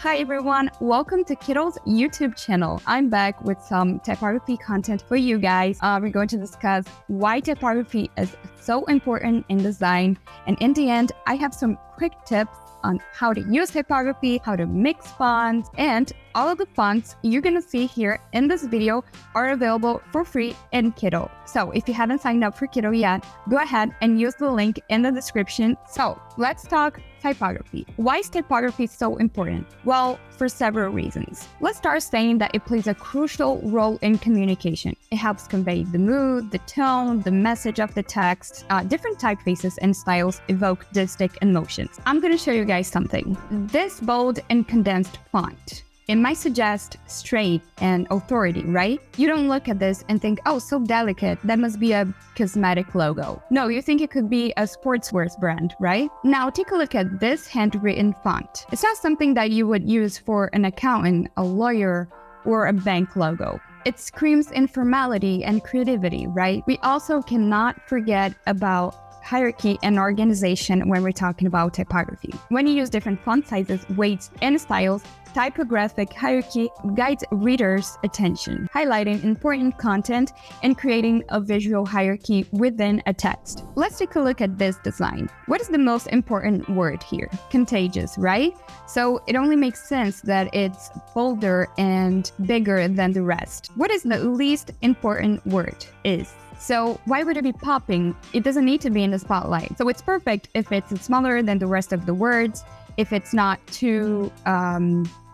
Hi everyone, welcome to Kittl's YouTube channel. I'm back with some typography content for you guys. We're going to discuss why typography is so important in design, and in the end, I have some quick tips on how to use typography, how to mix fonts, and all of the fonts you're gonna see here in this video are available for free in Kittl. So if you haven't signed up for Kittl yet, go ahead and use the link in the description. So let's talk typography. Why is typography so important? Well, for several reasons. Let's start saying that it plays a crucial role in communication. It helps convey the mood, the tone, the message of the text. Different typefaces and styles evoke distinct emotions. I'm going to show you guys something. This bold and condensed font, it might suggest straight and authority, right? You don't look at this and think, oh, so delicate, that must be a cosmetic logo. No, you think it could be a sportswear brand, right? Now take a look at this handwritten font. It's not something that you would use for an accountant, a lawyer, or a bank logo. It screams informality and creativity, right? We also cannot forget about hierarchy and organization when we're talking about typography. When you use different font sizes, weights, and styles, typographic hierarchy guides readers' attention, highlighting important content and creating a visual hierarchy within a text. Let's take a look at this design. What is the most important word here? Contagious, right? So it only makes sense that it's bolder and bigger than the rest. What is the least important word? Is. So why would it be popping? It doesn't need to be in the spotlight. So it's perfect if it's smaller than the rest of the words, if it's not too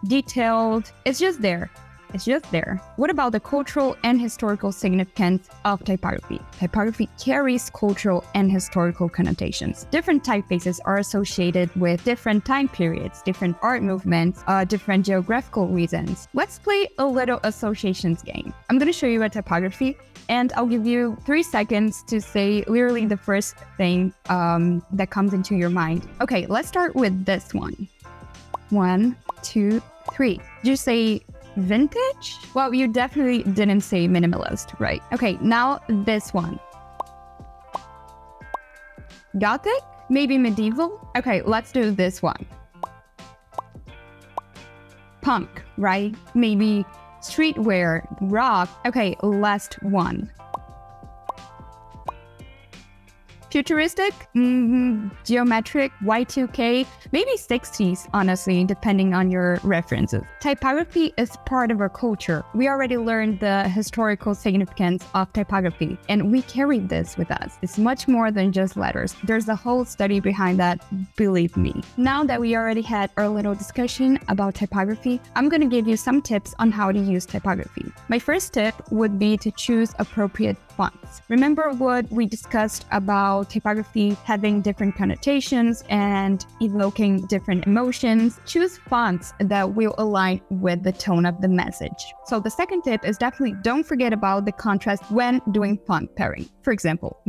detailed. It's just there. It's just there. What about the cultural and historical significance of typography? Typography carries cultural and historical connotations. Different typefaces are associated with different time periods, different art movements, different geographical reasons. Let's play a little associations game. I'm going to show you a typography, and I'll give you 3 seconds to say literally the first thing that comes into your mind. Okay, let's start with this one. 1, 2, 3. Did you say vintage? Well, you definitely didn't say minimalist, right? Okay, now this one. Gothic? Maybe medieval? Okay, let's do this one. Punk, right? Maybe streetwear, rock. Okay, last one. Futuristic, geometric, Y2K, maybe 60s, honestly, depending on your references. Typography is part of our culture. We already learned the historical significance of typography, and we carry this with us. It's much more than just letters. There's a whole study behind that, believe me. Now that we already had our little discussion about typography, I'm going to give you some tips on how to use typography. My first tip would be to choose appropriate fonts. Remember what we discussed about typography having different connotations and evoking different emotions? Choose fonts that will align with the tone of the message. So the second tip is definitely don't forget about the contrast when doing font pairing. For example,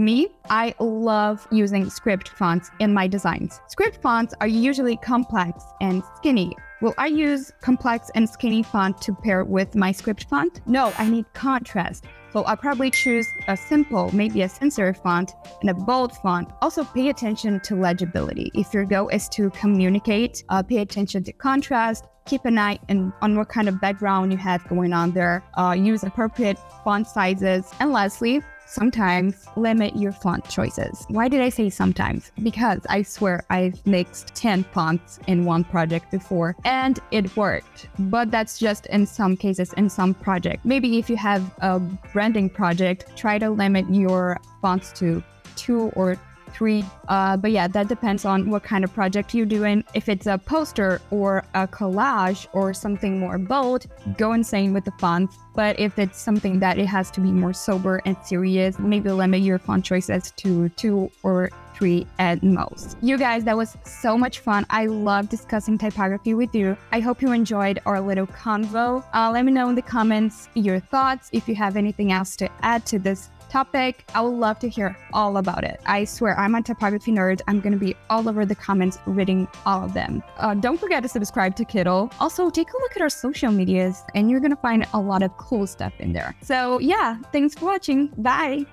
I love using script fonts in my designs. Script fonts are usually complex and skinny. Will I use complex and skinny font to pair with my script font? No, I need contrast. So I'll probably choose a simple, maybe a sans serif font and a bold font. Also pay attention to legibility. If your goal is to communicate, pay attention to contrast. Keep an eye on what kind of background you have going on there. Use appropriate font sizes. And lastly, sometimes limit your font choices. Why did I say sometimes? Because I swear I've mixed 10 fonts in one project before and it worked. But that's just in some cases, in some project. Maybe if you have a branding project, try to limit your fonts to 2 or 3. But yeah, that depends on what kind of project you're doing. If it's a poster or a collage or something more bold, go insane with the fonts. But if it's something that it has to be more sober and serious, maybe limit your font choices to 2 or 3 at most. You guys, that was so much fun. I love discussing typography with you. I hope you enjoyed our little convo. Let me know in the comments your thoughts. If you have anything else to add to this topic, I would love to hear all about it. I swear I'm a typography nerd. I'm going to be all over the comments reading all of them. Don't forget to subscribe to Kittl. Also, take a look at our social medias and you're going to find a lot of cool stuff in there. So yeah, thanks for watching. Bye.